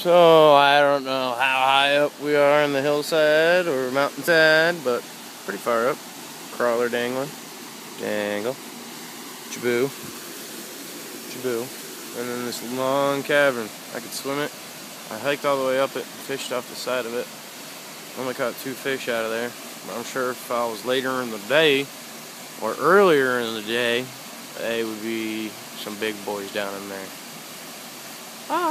So I don't know how high up we are on the hillside or mountainside, but pretty far up. Crawler dangling. Dangle. Jaboo. Jaboo. And then this long cavern. I could swim it. I hiked all the way up it and fished off the side of it. Only caught 2 fish out of there. But I'm sure if I was later in the day or earlier in the day, they would be some big boys down in there. Ah.